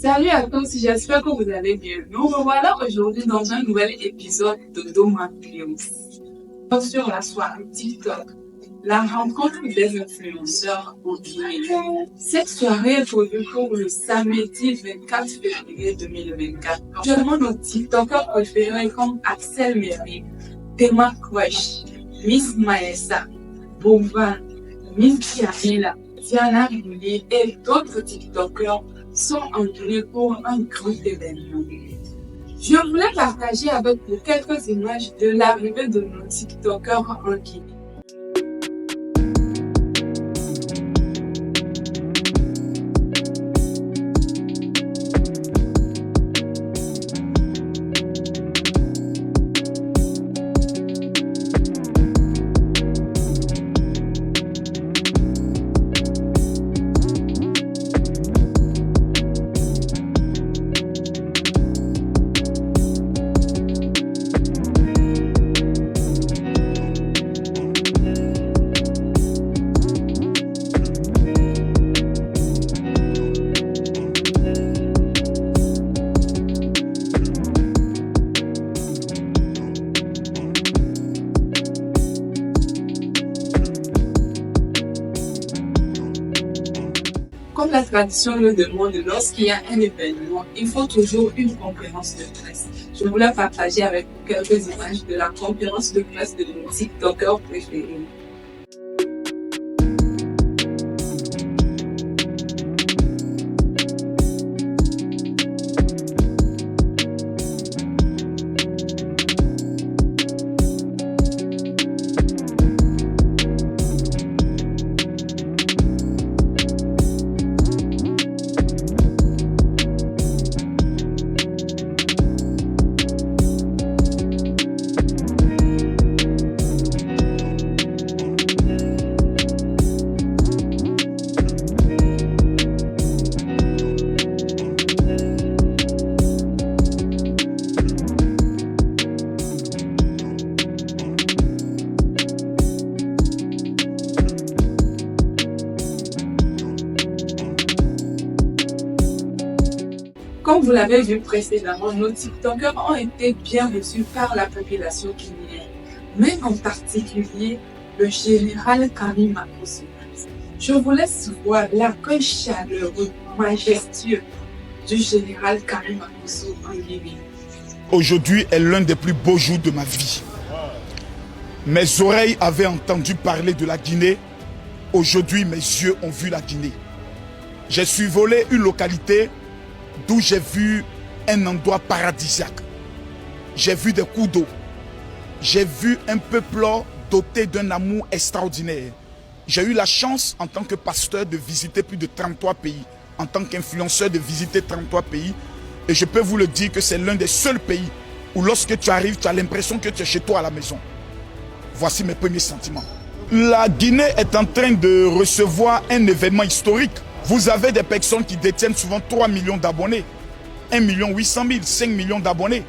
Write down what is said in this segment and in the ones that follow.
Salut à tous, j'espère que vous allez bien. Nous revoilà aujourd'hui dans un nouvel épisode de Doma Films. Sur la soirée TikTok, la rencontre des influenceurs en ligne. Cette soirée est prévue pour le samedi 24 février 2024. Actuellement, nos TikTokers préférés comme Axel Merry, Tema Crush, Miss Maessa, Bovan, Miss Camila, Diana Rigoli et d'autres TikTokers sont entourés pour un grand événement. Je voulais partager avec vous quelques images de l'arrivée de nos TikTokers en Guinée. Comme la tradition le demande, lorsqu'il y a un événement, il faut toujours une conférence de presse. Je voulais partager avec vous quelques images de la conférence de presse de nos TikTokers préférés. Comme vous l'avez vu précédemment, nos TikTokers ont été bien reçus par la population guinéenne, mais en particulier le général Kami Makosso. Je vous laisse voir l'accueil chaleureux, majestueux du général Kami Makosso en Guinée. Aujourd'hui est l'un des plus beaux jours de ma vie. Mes oreilles avaient entendu parler de la Guinée. Aujourd'hui, mes yeux ont vu la Guinée. J'ai survolé une localité d'où j'ai vu un endroit paradisiaque. J'ai vu des cours d'eau. J'ai vu un peuple doté d'un amour extraordinaire. J'ai eu la chance en tant que pasteur de visiter plus de 33 pays. En tant qu'influenceur de visiter 33 pays. Et je peux vous le dire que c'est l'un des seuls pays où lorsque tu arrives, tu as l'impression que tu es chez toi à la maison. Voici mes premiers sentiments. La Guinée est en train de recevoir un événement historique. Vous avez des personnes qui détiennent souvent 3 millions d'abonnés, 1 800 000, 5 millions d'abonnés,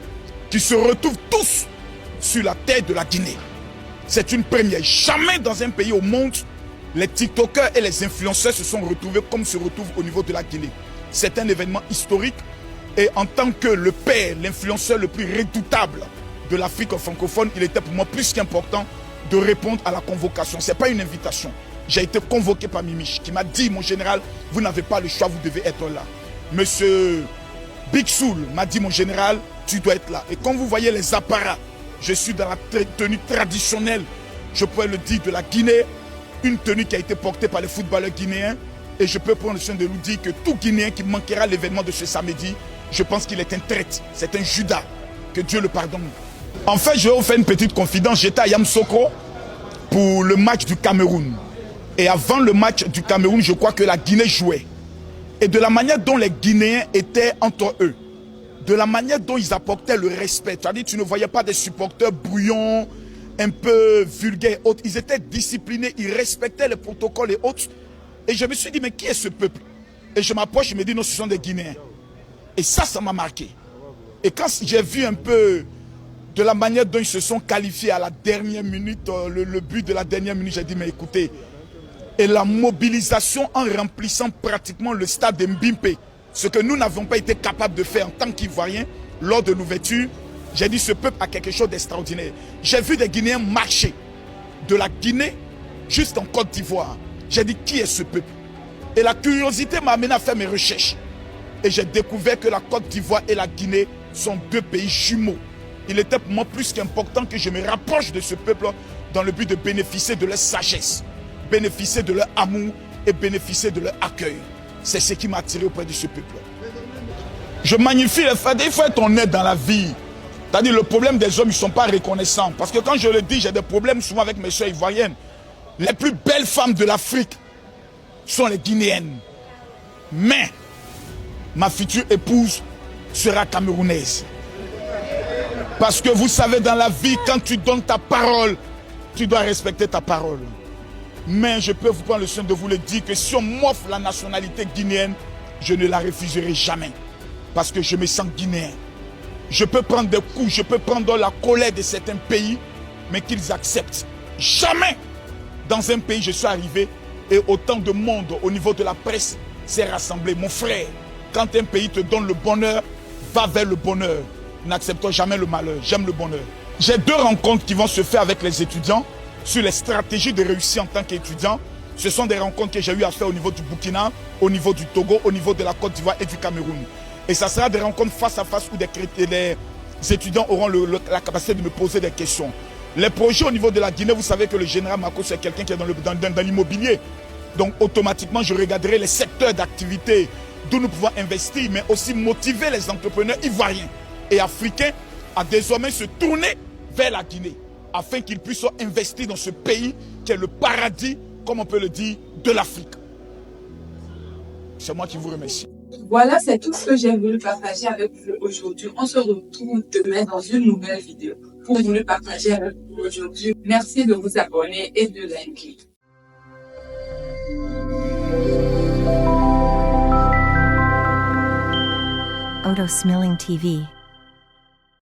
qui se retrouvent tous sur la terre de la Guinée. C'est une première. Jamais dans un pays au monde, les TikTokers et les influenceurs se sont retrouvés comme se retrouvent au niveau de la Guinée. C'est un événement historique et en tant que le père, l'influenceur le plus redoutable de l'Afrique francophone, il était pour moi plus qu'important de répondre à la convocation. Ce n'est pas une invitation. J'ai été convoqué par Mimich qui m'a dit, mon général, vous n'avez pas le choix, vous devez être là. Monsieur Big Soul m'a dit, mon général, tu dois être là. Et quand vous voyez les apparats, je suis dans la tenue traditionnelle, je pourrais le dire, de la Guinée, une tenue qui a été portée par les footballeurs guinéens. Et je peux prendre le soin de nous dire que tout Guinéen qui manquera à l'événement de ce samedi, je pense qu'il est un traître, c'est un Judas. Que Dieu le pardonne. En fait, je vais vous faire une petite confidence. J'étais à Yamoussoukro pour le match du Cameroun. Et avant le match du Cameroun, je crois que la Guinée jouait. Et de la manière dont les Guinéens étaient entre eux, de la manière dont ils apportaient le respect, c'est-à-dire tu ne voyais pas des supporters brouillons, un peu vulgaires et autres. Ils étaient disciplinés, ils respectaient les protocoles et autres. Et je me suis dit, mais qui est ce peuple? Et je m'approche, je me dis, non, ce sont des Guinéens. Et ça m'a marqué. Et quand j'ai vu un peu de la manière dont ils se sont qualifiés à la dernière minute, le but de la dernière minute, j'ai dit, mais écoutez, et la mobilisation en remplissant pratiquement le stade de Mbimpe, Ce que nous n'avons pas été capables de faire en tant qu'Ivoiriens, lors de l'ouverture, j'ai dit ce peuple a quelque chose d'extraordinaire. J'ai vu des Guinéens marcher de la Guinée jusqu'en Côte d'Ivoire. J'ai dit qui est ce peuple? Et la curiosité m'a amené à faire mes recherches. Et j'ai découvert que la Côte d'Ivoire et la Guinée sont deux pays jumeaux. Il était pour moi plus qu'important que je me rapproche de ce peuple dans le but de bénéficier de leur sagesse, bénéficier de leur amour et bénéficier de leur accueil. C'est ce qui m'a attiré auprès de ce peuple. Je magnifie le fait, il faut être honnête dans la vie. C'est-à-dire le problème des hommes, ils ne sont pas reconnaissants. Parce que quand je le dis, j'ai des problèmes souvent avec mes soeurs ivoiriennes. Les plus belles femmes de l'Afrique sont les Guinéennes. Mais ma future épouse sera camerounaise. Parce que vous savez, dans la vie, quand tu donnes ta parole, tu dois respecter ta parole. Mais je peux vous prendre le soin de vous le dire que si on m'offre la nationalité guinéenne, je ne la refuserai jamais. Parce que je me sens guinéen. Je peux prendre des coups, je peux prendre la colère de certains pays, mais qu'ils acceptent. Jamais dans un pays je suis arrivé et autant de monde au niveau de la presse s'est rassemblé. Mon frère, quand un pays te donne le bonheur, va vers le bonheur. N'acceptons jamais le malheur, j'aime le bonheur. J'ai deux rencontres qui vont se faire avec les étudiants sur les stratégies de réussir en tant qu'étudiant. Ce sont des rencontres que j'ai eu à faire au niveau du Burkina, au niveau du Togo, au niveau de la Côte d'Ivoire et du Cameroun. Et ça sera des rencontres face à face où les étudiants auront la capacité de me poser des questions. Les projets au niveau de la Guinée, vous savez que le général Mako, c'est quelqu'un qui est dans l'immobilier. Donc automatiquement, je regarderai les secteurs d'activité d'où nous pouvons investir, mais aussi motiver les entrepreneurs ivoiriens et africains à désormais se tourner vers la Guinée, afin qu'ils puissent investir dans ce pays qui est le paradis, comme on peut le dire, de l'Afrique. C'est moi qui vous remercie. Voilà, c'est tout ce que j'ai voulu partager avec vous aujourd'hui. On se retrouve demain dans une nouvelle vidéo pour vous le partager avec vous aujourd'hui. Merci de vous abonner et de liker. Odo Smelling TV.